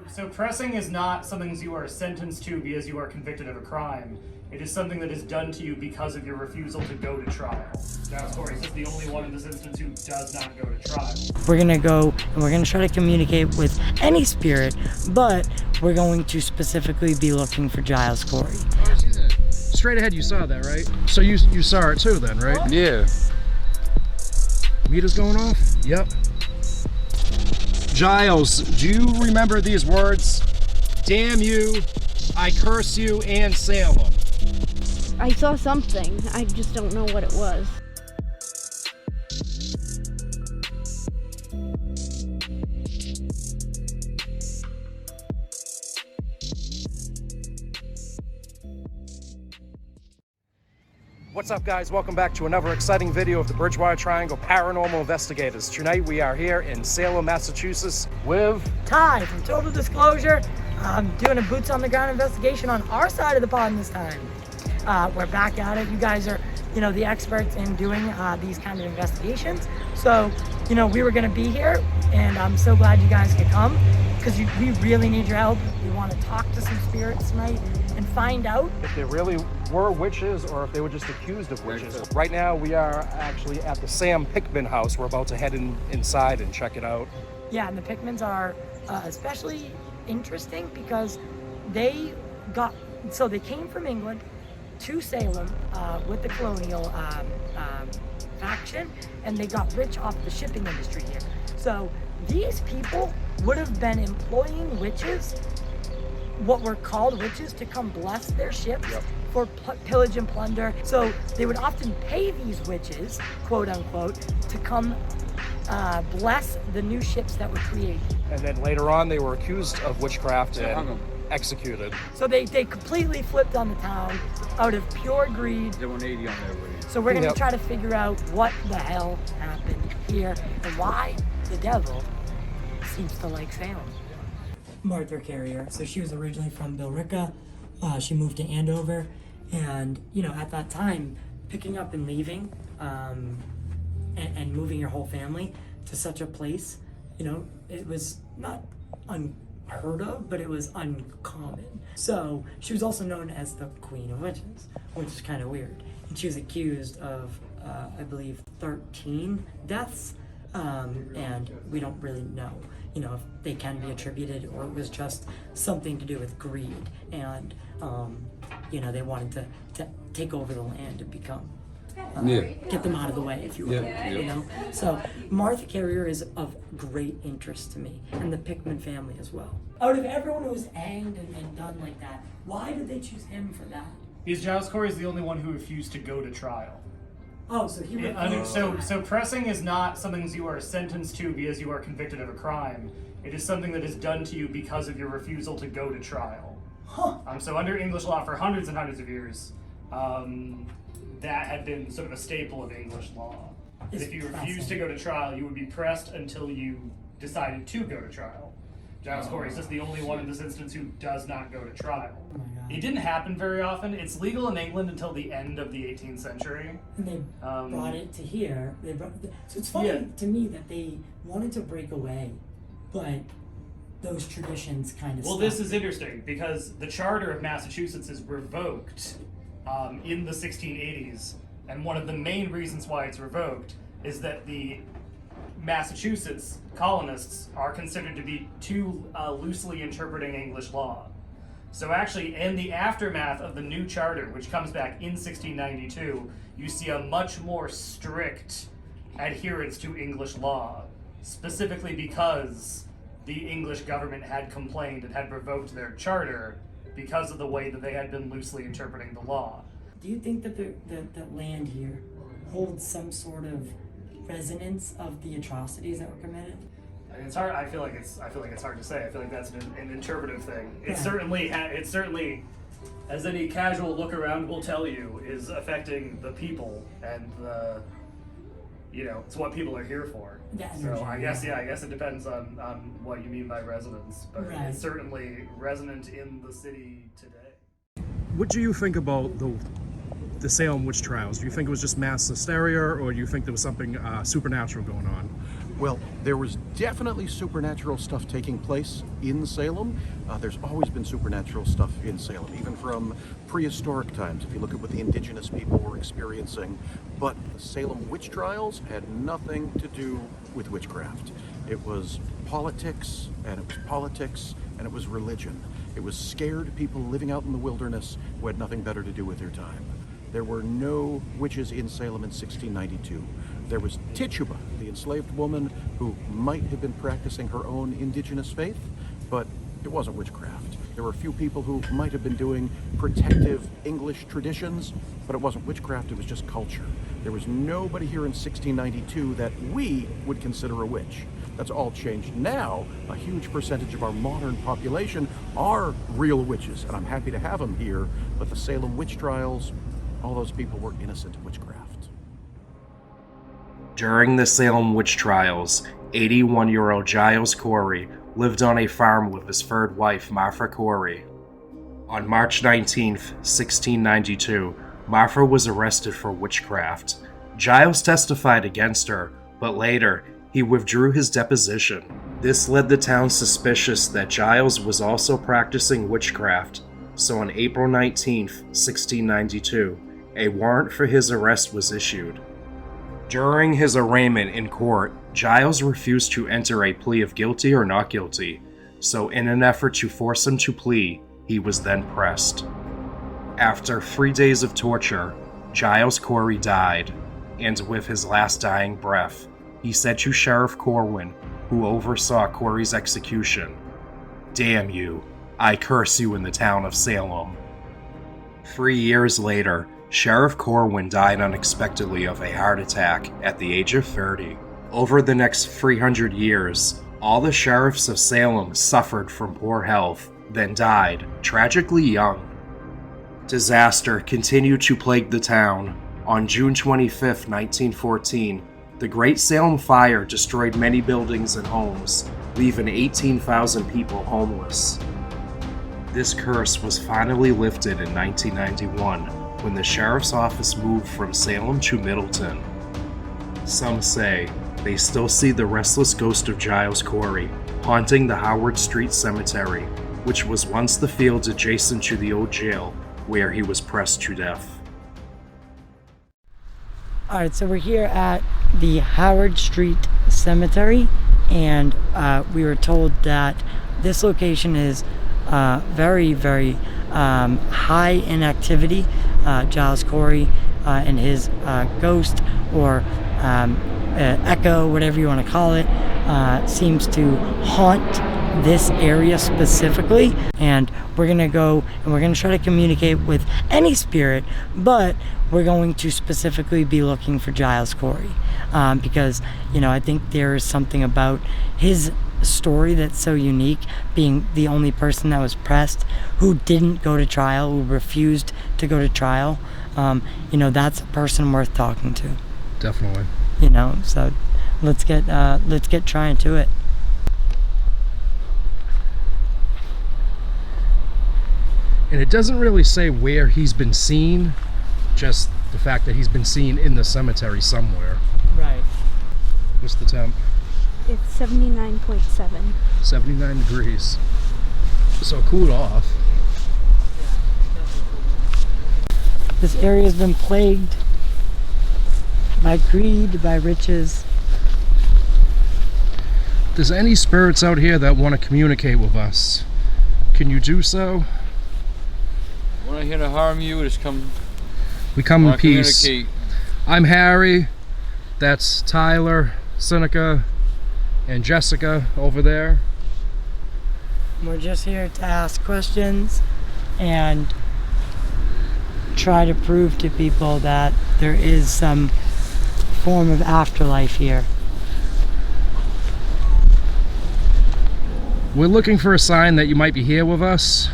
So pressing is not something you are sentenced to because you are convicted of a crime. It is something that is done to you because of your refusal to go to trial. Giles Corey is the only one in this instance who does not go to trial. We're gonna go and we're gonna try to communicate with any spirit, but we're going to specifically be looking for Giles Corey. Oh, I see that. Straight ahead, you saw that, right? So you saw it too, then, right? Yeah. Meter's going off? Yep. Giles, do you remember these words? Damn you, I curse you, and Salem. I saw something. I just don't know what it was. What's up, guys? Welcome back to another exciting video of the Bridgewater Triangle Paranormal Investigators. Tonight we are here in Salem, Massachusetts with Ty from Total Disclosure. I'm doing a boots on the ground investigation on our side of the pond this time. We're back at it. You guys are, the experts in doing these kind of investigations. So, we were going to be here, and I'm so glad you guys could come because we really need your help. We want to talk to some spirits tonight and find out if they really were witches or if they were just accused of witches. Right now we are actually at the Sam Pickman house. We're about to head inside and check it out. Yeah, and the Pickmans are especially interesting because they came from England to Salem with the colonial faction, and they got rich off the shipping industry here. So these people would have been employing witches, what were called witches, to come bless their ships. Yep. For pillage and plunder. So they would often pay these witches, quote unquote, to come bless the new ships that were created. And then later on they were accused of witchcraft and executed. So they completely flipped on the town out of pure greed. They went 80 on their way. So we're going to try to figure out what the hell happened here and why the devil seems to like Salem. Martha Carrier. So she was originally from Billerica. She moved to Andover, and at that time, picking up and leaving, and moving your whole family to such a place, it was not unheard of, but it was uncommon. So she was also known as the Queen of Witches, which is kind of weird. And she was accused of, I believe, 13 deaths, and we don't really know, if they can be attributed or it was just something to do with greed. And, they wanted to take over the land and become, get them out of the way, if you will, So Martha Carrier is of great interest to me, and the Pickman family as well. Out of everyone who was hanged and done like that, why did they choose him for that? Because Giles Corey is the only one who refused to go to trial. Oh, so he So pressing is not something you are sentenced to because you are convicted of a crime. It is something that is done to you because of your refusal to go to trial. Huh. So under English law for hundreds and hundreds of years, that had been sort of a staple of English law. That if you refused to go to trial, you would be pressed until you decided to go to trial. Giles Corey is just the only one in this instance who does not go to trial. Oh my God. It didn't happen very often. It's legal in England until the end of the 18th century. And they brought it to here. So it's funny to me that they wanted to break away, but those traditions kind of Well, this is interesting because the Charter of Massachusetts is revoked in the 1680s, and one of the main reasons why it's revoked is that the Massachusetts colonists are considered to be too loosely interpreting English law. So actually, in the aftermath of the new charter, which comes back in 1692, you see a much more strict adherence to English law, specifically because the English government had complained and had revoked their charter because of the way that they had been loosely interpreting the law. Do you think that that land here holds some sort of resonance of the atrocities that were committed? It's hard. I feel like it's hard to say. I feel like that's an interpretive thing. Yeah. It certainly, as any casual look around will tell you, is affecting the people and the, it's what people are here for. So I guess it depends on what you mean by resonance, but it's certainly resonant in the city today. What do you think about the Salem witch trials? Do you think it was just mass hysteria, or do you think there was something supernatural going on? Well, there was definitely supernatural stuff taking place in Salem. There's always been supernatural stuff in Salem, even from prehistoric times, if you look at what the indigenous people were experiencing. But the Salem witch trials had nothing to do with witchcraft. It was politics, and it was religion. It was scared people living out in the wilderness who had nothing better to do with their time. There were no witches in Salem in 1692. There was Tituba, the enslaved woman who might have been practicing her own indigenous faith, but it wasn't witchcraft. There were a few people who might have been doing protective English traditions, but it wasn't witchcraft, it was just culture. There was nobody here in 1692 that we would consider a witch. That's all changed now. A huge percentage of our modern population are real witches, and I'm happy to have them here, but the Salem witch trials, all those people were innocent of witchcraft. During the Salem witch trials, 81-year-old Giles Corey lived on a farm with his third wife, Martha Corey. On March 19, 1692, Martha was arrested for witchcraft. Giles testified against her, but later, he withdrew his deposition. This led the town suspicious that Giles was also practicing witchcraft, so on April 19, 1692, a warrant for his arrest was issued. During his arraignment in court, Giles refused to enter a plea of guilty or not guilty, so in an effort to force him to plea, he was then pressed. After 3 days of torture, Giles Corey died, and with his last dying breath, he said to Sheriff Corwin, who oversaw Corey's execution, "Damn you, I curse you in the town of Salem." 3 years later, Sheriff Corwin died unexpectedly of a heart attack at the age of 30. Over the next 300 years, all the sheriffs of Salem suffered from poor health, then died, tragically young. Disaster continued to plague the town. On June 25, 1914, the Great Salem Fire destroyed many buildings and homes, leaving 18,000 people homeless. This curse was finally lifted in 1991 when the sheriff's office moved from Salem to Middleton. Some say they still see the restless ghost of Giles Corey haunting the Howard Street Cemetery, which was once the fields adjacent to the old jail where he was pressed to death. Alright, so we're here at the Howard Street Cemetery, and we were told that this location is very, very high in activity. Giles Corey and his ghost, or echo, whatever you want to call it, seems to haunt this area specifically, and we're gonna go and we're gonna try to communicate with any spirit, but we're going to specifically be looking for Giles Corey, because, you know, I think there is something about his story that's so unique, being the only person that was pressed who didn't go to trial, who refused to go to trial. You know, that's a person worth talking to. Definitely. You know, so let's get trying to it. And it doesn't really say where he's been seen, just the fact that he's been seen in the cemetery somewhere. Right. What's the temp? It's 79.7. 79 degrees. So cooled off. This area has been plagued by greed, by riches. If there's any spirits out here that want to communicate with us, can you do so? We're not here to harm you, just come. We come in wanna peace. communicate. I'm Harry. That's Tyler, Seneca, and Jessica over there. We're just here to ask questions and try to prove to people that there is some form of afterlife here. We're looking for a sign that you might be here with us.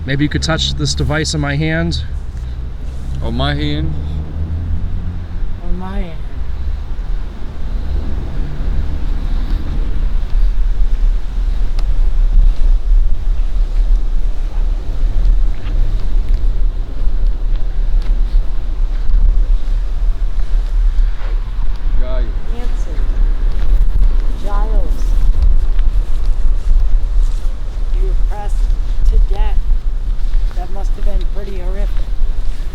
Maybe you could touch this device in my hand. On my hand. On my end. Got you. Answer.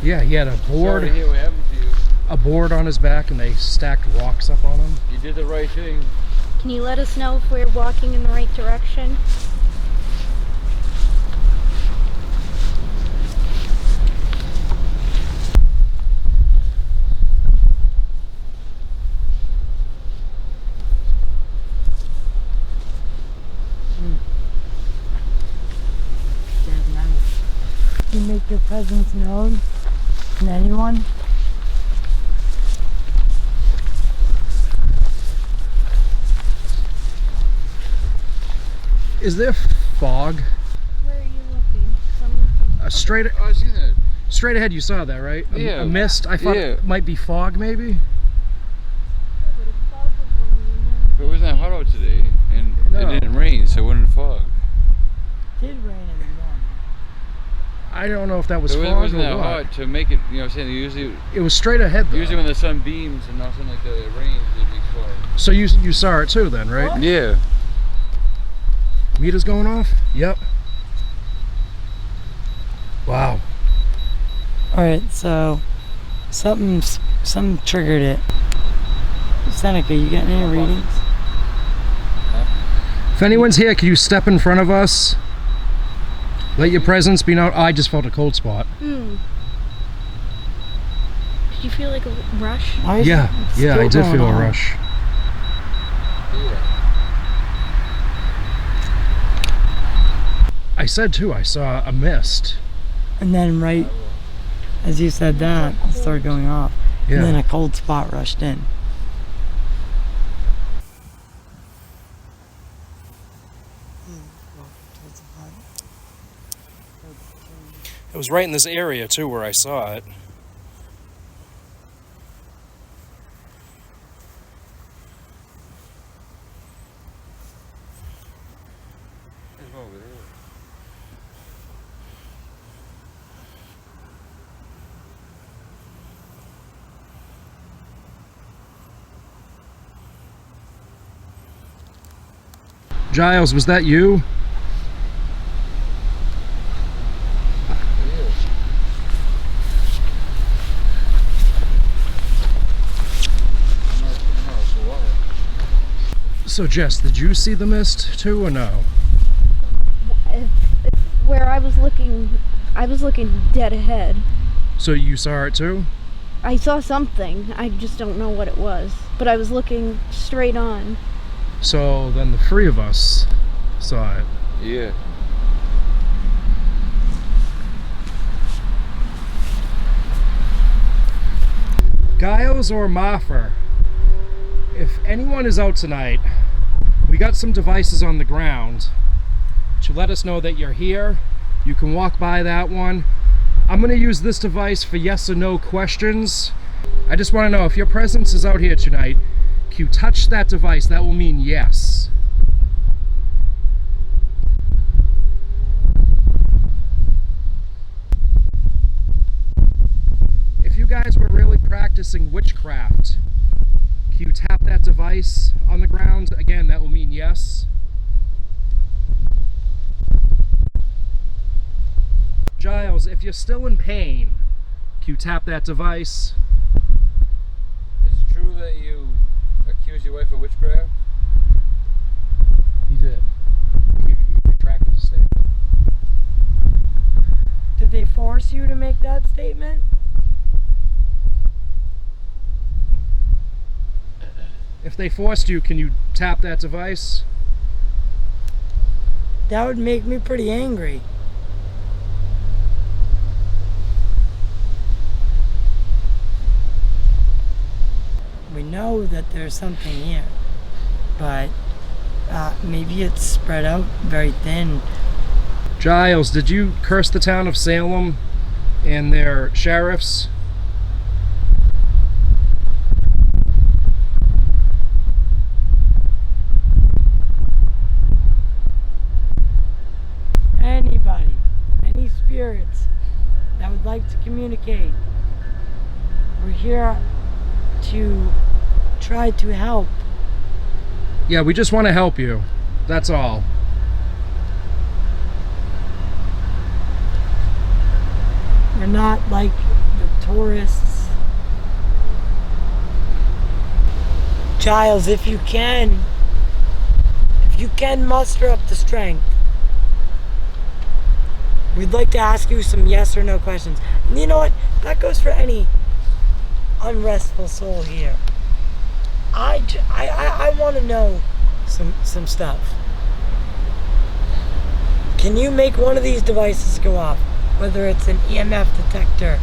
Yeah, he had a board. Sorry to hear what happened to you. A board on his back, and they stacked rocks up on him. You did the right thing. Can you let us know if we're walking in the right direction? Dead night. You make your presence known to anyone? Is there fog? Where are you looking? 'Cause I'm looking. Straight I seen that. straight ahead, you saw that, right? Yeah. A mist. I thought Yeah. it might be fog, maybe. Yeah, but if fog was rolling, But it wasn't that hot out today, and No. it didn't rain, so it wasn't fog. It did rain in the morning. I don't know if that was So it fog wasn't or that what. hot to make it. You know what I'm saying? Usually It was straight ahead though. when the sun beams and nothing like that, it rains, it makes fog. So you saw it too then, right? Yeah. Meter's going off? Yep. Wow. Alright, so something triggered it. Seneca, you getting any readings? If anyone's here, can you step in front of us? Let your presence be known. I just felt a cold spot. Did you feel like a rush? Why is Yeah, it yeah, still I did going feel a on? rush. I said too, I saw a mist. And then right as you said that, it started going off. Yeah. And then a cold spot rushed in. It was right in this area too where I saw it. There's one over there. Giles, was that you? So Jess, did you see the mist too or no? Where I was looking dead ahead. So you saw it too? I saw something. I just don't know what it was. But I was looking straight on. So then the three of us saw it. Yeah. Giles or Martha, if anyone is out tonight, we got some devices on the ground to let us know that you're here. You can walk by that one. I'm going to use this device for yes or no questions. I just want to know if your presence is out here tonight, if you touch that device, that will mean yes. If you guys were really practicing witchcraft, can you tap that device on the ground? Again, that will mean yes. Giles, if you're still in pain, can you tap that device? Is it true that you accused your wife of witchcraft? He did. He retracted his statement. Did they force you to make that statement? If they forced you, can you tap that device? That would make me pretty angry. We know that there's something here, but maybe it's spread out very thin. Giles, did you curse the town of Salem and their sheriffs? Anybody, any spirits that would like to communicate, we're here to try to help. Yeah, we just want to help you. That's all. We're not like tourists. Giles, if you can muster up the strength, we'd like to ask you some yes or no questions. And you know what? That goes for any unrestful soul here. I want to know some stuff. Can you make one of these devices go off? Whether it's an EMF detector,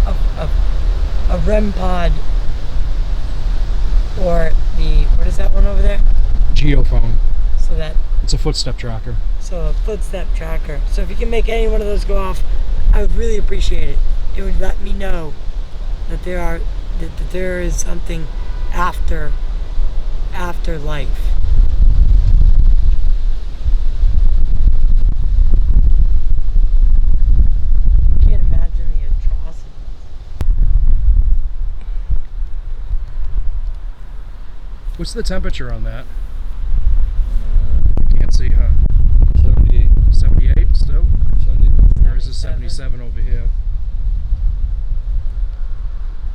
a REM pod, or what is that one over there? Geophone. So that It's a footstep tracker. So a footstep tracker. So if you can make any one of those go off, I would really appreciate it. It would let me know that there is something after life. Can't imagine the atrocities. What's the temperature on that? I can't see, huh? 78. 78 still? 78. There's a 77 over here.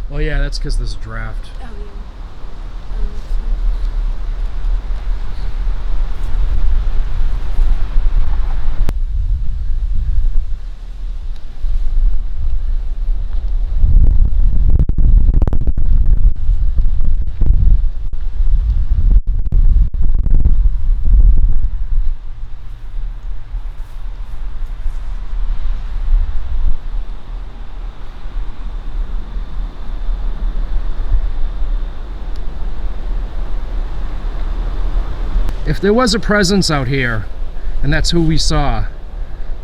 Well, yeah, that's because there's a draft. Oh, yeah. If there was a presence out here, and that's who we saw,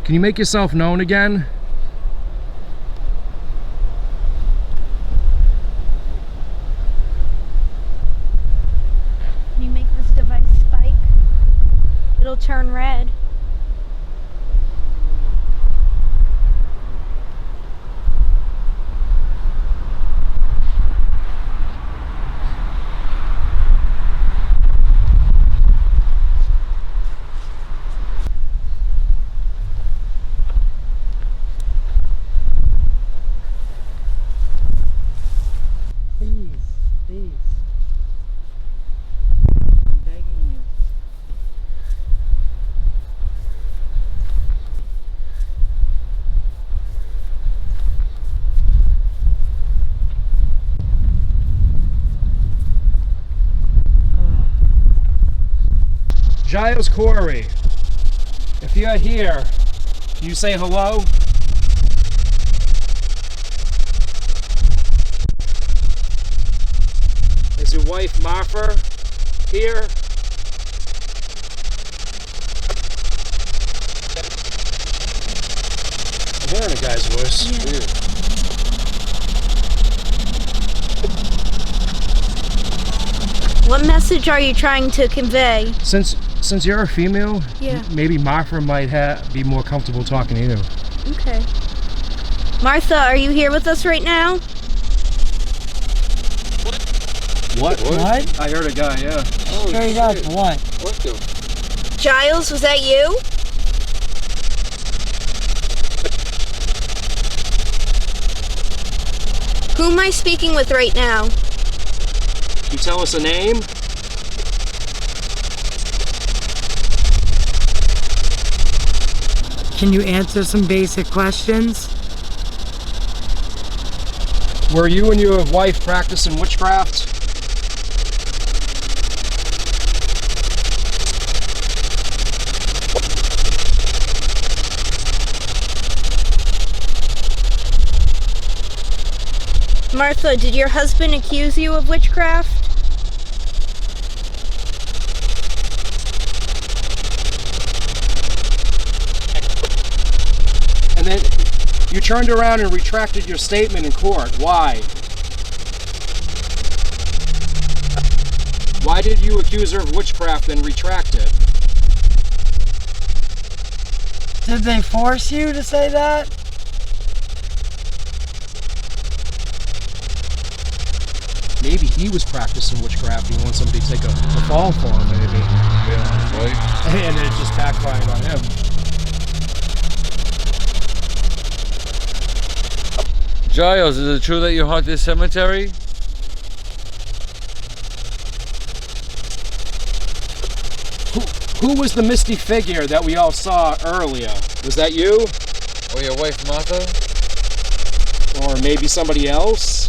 can you make yourself known again? Can you make this device spike? It'll turn red. Please. I'm begging you. Giles Corey, if you're here, can you say hello? Is your wife Martha here? I'm hearing a guy's voice. What message are you trying to convey? Since you're a female, Yeah. maybe Martha might be more comfortable talking to you. Okay. Martha, are you here with us right now? What? What? I heard a guy, yeah. Straight up, what? What the? Giles, was that you? Who am I speaking with right now? Can you tell us a name? Can you answer some basic questions? Were you and your wife practicing witchcraft? Martha, did your husband accuse you of witchcraft? And then you turned around and retracted your statement in court. Why? Why did you accuse her of witchcraft and retract it? Did they force you to say that? Maybe he was practicing witchcraft. He wants somebody to take a fall for him, maybe. Yeah, right. And it just backfired on him. Giles, is it true that you haunt this cemetery? Who was the misty figure that we all saw earlier? Was that you? Or your wife Martha? Or maybe somebody else?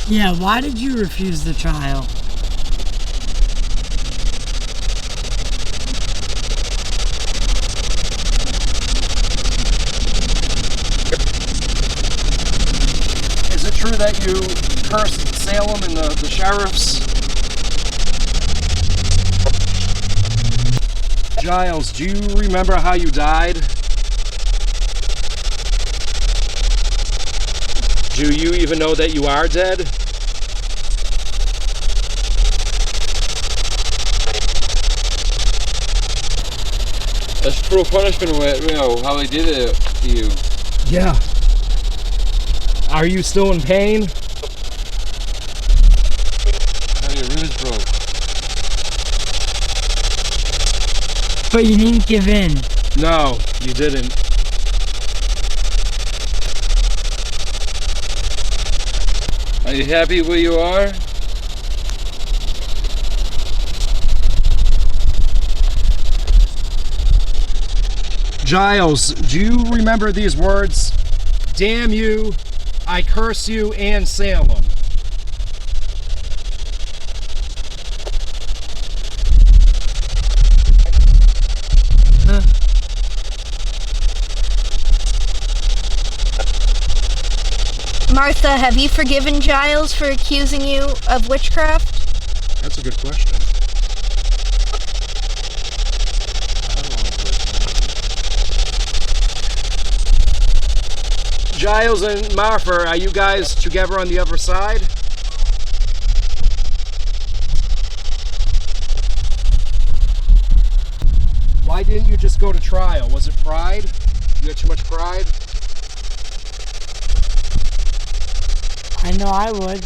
Yeah, why did you refuse the trial? Is it true that you cursed Salem and the sheriffs? Giles, do you remember how you died? Do you even know that you are dead? That's cruel punishment, how they did it to you. Yeah. Are you still in pain? How your ribs broke. But you didn't give in. No, you didn't. Are you happy where you are? Giles, do you remember these words? Damn you, I curse you and Salem. Martha, have you forgiven Giles for accusing you of witchcraft? That's a good question. Giles and Martha, are you guys together on the other side? Why didn't you just go to trial? Was it pride? You had too much pride? I know I would.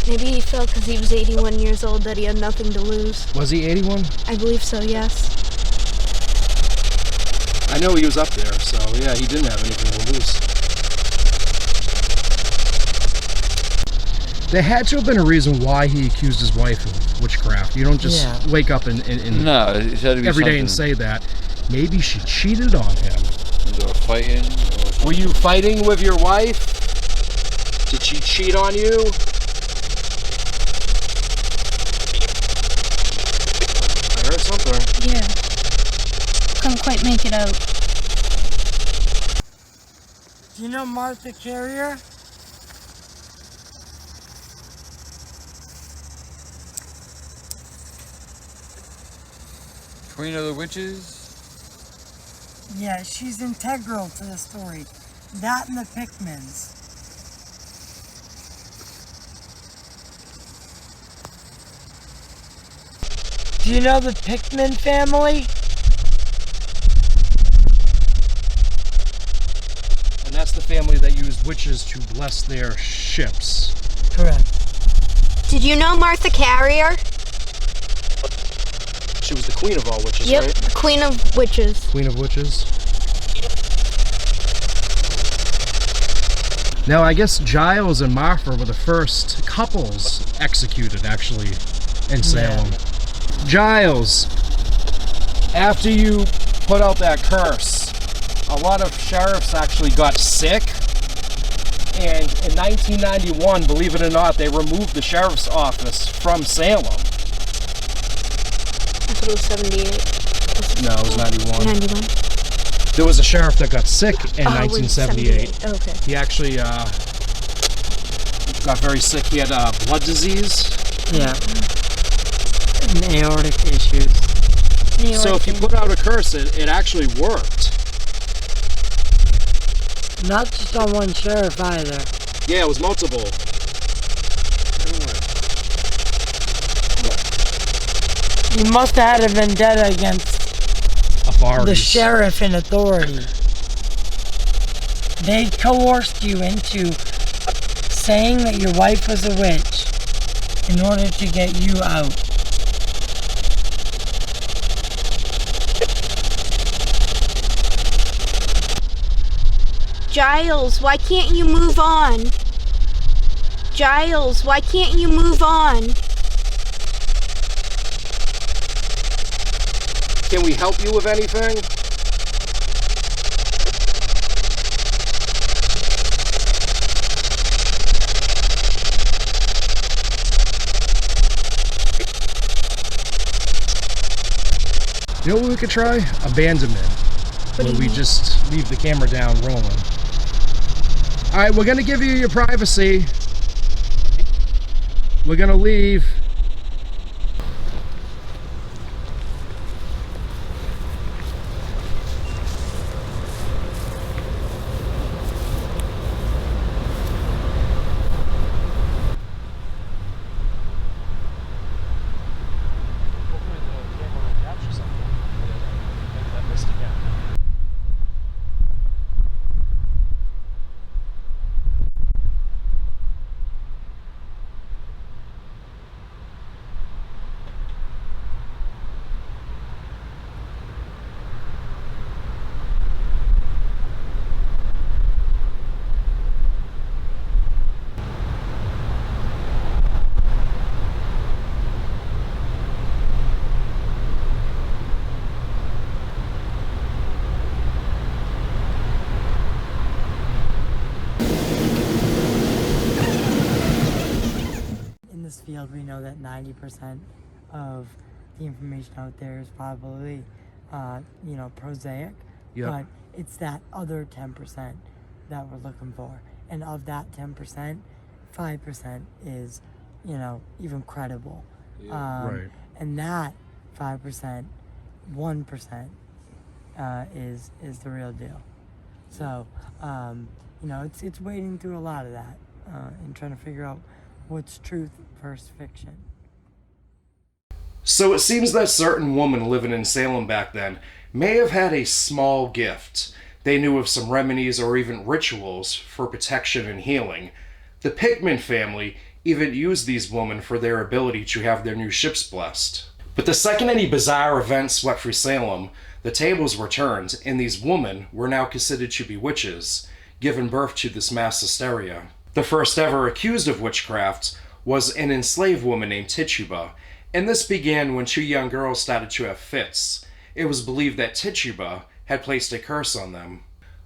Maybe he felt because he was 81 years old that he had nothing to lose. Was he 81? I believe so, yes. I know he was up there, so yeah, he didn't have anything to lose. There had to have been a reason why he accused his wife of witchcraft. You don't just wake up and No, it had to be every day and something. say that. Maybe she cheated on him. They were fighting. Were you fighting with your wife? Did she cheat on you? I heard something. Yeah. Couldn't quite make it out. Do you know Martha Carrier? Queen of the Witches? Yeah, she's integral to the story. That and the Pickmans. Do you know the Pickman family? And that's the family that used witches to bless their ships. Correct. Did you know Martha Carrier? She was the queen of all witches, Yep, right? the Queen of Witches. Queen of Witches. Now, I guess Giles and Martha were the first couples executed, actually, in Salem. Giles, after you put out that curse, a lot of sheriffs actually got sick. And in 1991, believe it or not, they removed the sheriff's office from Salem. I thought it was 78. No, it was 91. 91. There was a sheriff that got sick in Oh, it was 1978. 78. Okay. He actually got very sick. He had blood disease. Yeah. And aortic issues. So if you put out a curse, it actually worked. Not just on one sheriff either. Yeah, it was multiple. You must have had a vendetta against Authorities. the sheriff in authority. They coerced you into saying that your wife was a witch in order to get you out. Giles, why can't you move on? Giles, why can't you move on? Can we help you with anything? You know what we could try? Abandonment. Where we just leave the camera down rolling. Alright, we're gonna give you your privacy. We're gonna leave. Field, we know that 90% of the information out there is probably, prosaic. Yep. But it's that other 10% that we're looking for. And of that 10%, 5% is, even credible. Right. And that 5%, 1% is the real deal. So, it's wading through a lot of that and trying to figure out what's truth versus fiction. So it seems that certain woman living in Salem back then may have had a small gift. They knew of some remedies or even rituals for protection and healing. The Pickman family even used these women for their ability to have their new ships blessed. But the second any bizarre events swept through Salem, the tables were turned, and these women were now considered to be witches, giving birth to this mass hysteria. The first ever accused of witchcraft was an enslaved woman named Tituba, and this began when two young girls started to have fits. It was believed that Tituba had placed a curse on them.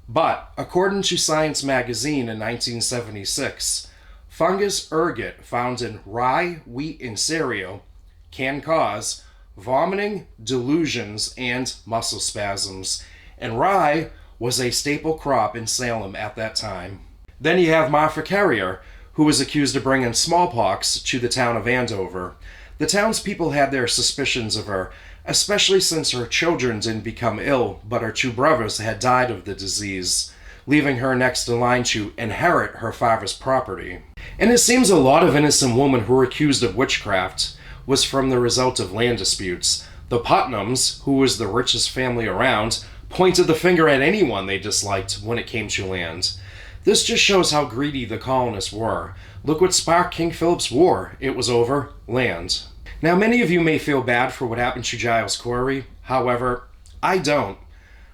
But, according to Science magazine in 1976, fungus ergot found in rye, wheat, and cereal can cause vomiting, delusions, and muscle spasms, and rye was a staple crop in Salem at that time. Then you have Martha Carrier, who was accused of bringing smallpox to the town of Andover. The townspeople had their suspicions of her, especially since her children didn't become ill, but her two brothers had died of the disease, leaving her next in line to inherit her father's property. And it seems a lot of innocent women who were accused of witchcraft was from the result of land disputes. The Putnams, who was the richest family around, pointed the finger at anyone they disliked when it came to land. This just shows how greedy the colonists were. Look what sparked King Philip's War. It was over land. Now, many of you may feel bad for what happened to Giles Corey. However, I don't.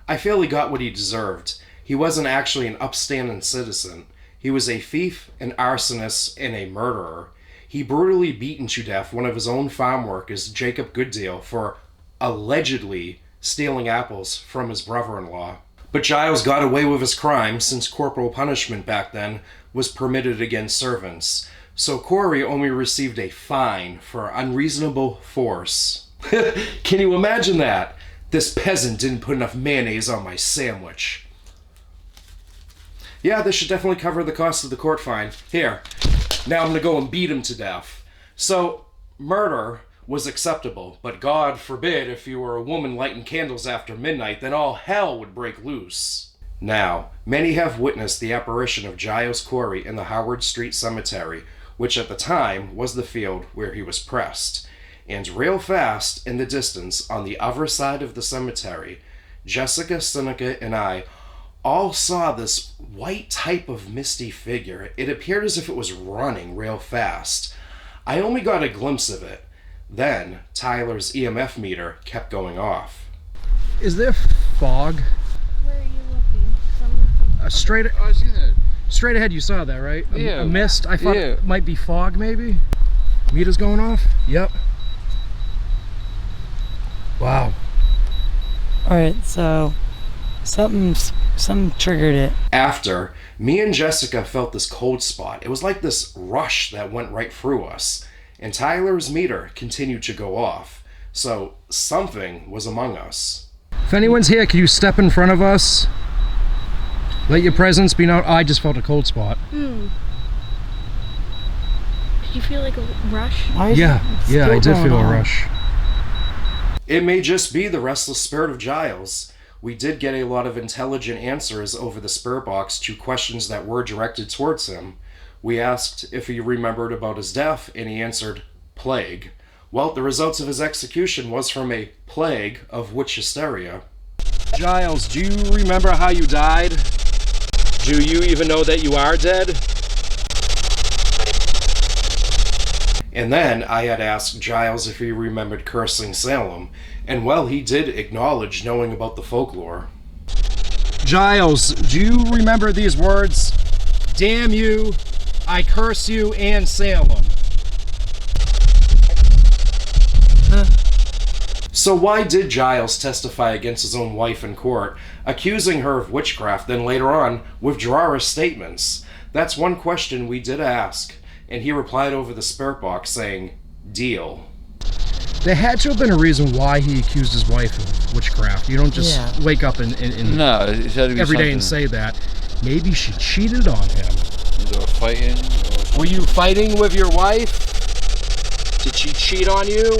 I feel he got what he deserved. He wasn't actually an upstanding citizen. He was a thief, an arsonist, and a murderer. He brutally beaten to death one of his own farm workers, Jacob Gooddeal, for allegedly stealing apples from his brother-in-law. But Giles got away with his crime since corporal punishment back then was permitted against servants. So Corey only received a fine for unreasonable force. Can you imagine that? This peasant didn't put enough mayonnaise on my sandwich. Yeah, this should definitely cover the cost of the court fine. Here, now I'm gonna go and beat him to death. So, murder was acceptable, but God forbid if you were a woman lighting candles after midnight, then all hell would break loose. Now, many have witnessed the apparition of Giles Corey in the Howard Street Cemetery, which at the time was the field where he was pressed. And real fast, in the distance, on the other side of the cemetery, Jessica, Seneca, and I all saw this white type of misty figure. It appeared as if it was running real fast. I only got a glimpse of it. Then Tyler's EMF meter kept going off. Is there fog? Where are you looking? 'Cause I'm looking. Straight I seen it. straight ahead, you saw that, right? Yeah. A mist. I thought Yeah. it might be fog, maybe. Meter's going off. Yep. Wow. Alright, so something triggered it. After, me and Jessica felt this cold spot. It was like this rush that went right through us. And Tyler's meter continued to go off. So something was among us. If anyone's here, can you step in front of us? Let your presence be known. I just felt a cold spot. Did you feel like a rush? Why is Yeah, it yeah, I still did going feel a on? rush. It may just be the restless spirit of Giles. We did get a lot of intelligent answers over the spirit box to questions that were directed towards him. We asked if he remembered about his death, and he answered, plague. Well, the results of his execution was from a plague of witch hysteria. Giles, do you remember how you died? Do you even know that you are dead? And then I had asked Giles if he remembered cursing Salem, and well, he did acknowledge knowing about the folklore. Giles, do you remember these words? Damn you, I curse you and Salem. So why did Giles testify against his own wife in court, accusing her of witchcraft, then later on withdraw his statements? That's one question we did ask, and he replied over the spirit box saying, deal. There had to have been a reason why he accused his wife of witchcraft. You don't just wake up and No, it had to be every day and something. say that. Maybe she cheated on him. Either fighting or Were you fighting with your wife? Did she cheat on you?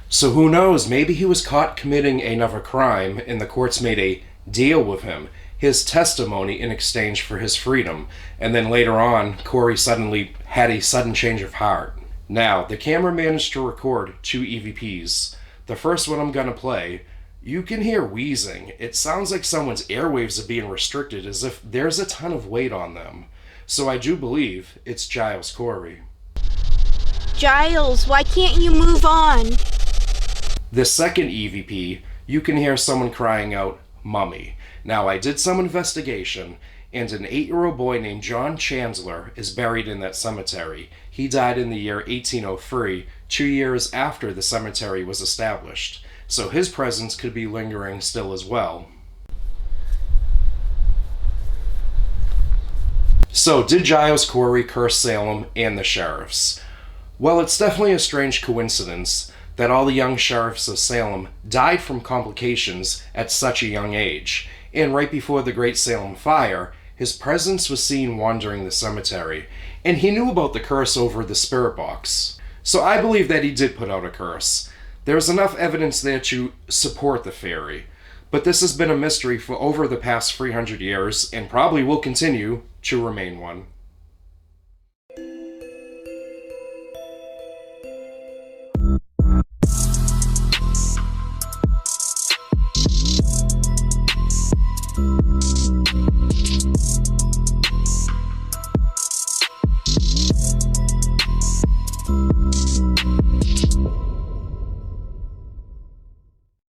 So who knows, maybe he was caught committing another crime and the courts made a deal with him, his testimony in exchange for his freedom, and then later on, Corey suddenly had a sudden change of heart. Now, the camera managed to record 2 EVPs. The first one I'm gonna play, you can hear wheezing. It sounds like someone's airwaves are being restricted as if there's a ton of weight on them. So I do believe it's Giles Corey. Giles, why can't you move on? The second EVP, you can hear someone crying out, Mummy. Now, I did some investigation, and an 8-year-old boy named John Chandler is buried in that cemetery. He died in the year 1803, 2 years after the cemetery was established. So his presence could be lingering still as well. So, did Giles Corey curse Salem and the sheriffs? Well, it's definitely a strange coincidence that all the young sheriffs of Salem died from complications at such a young age, and right before the Great Salem Fire, his presence was seen wandering the cemetery, and he knew about the curse over the spirit box. So I believe that he did put out a curse. There's enough evidence there to support the theory, but this has been a mystery for over the past 300 years, and probably will continue to remain one.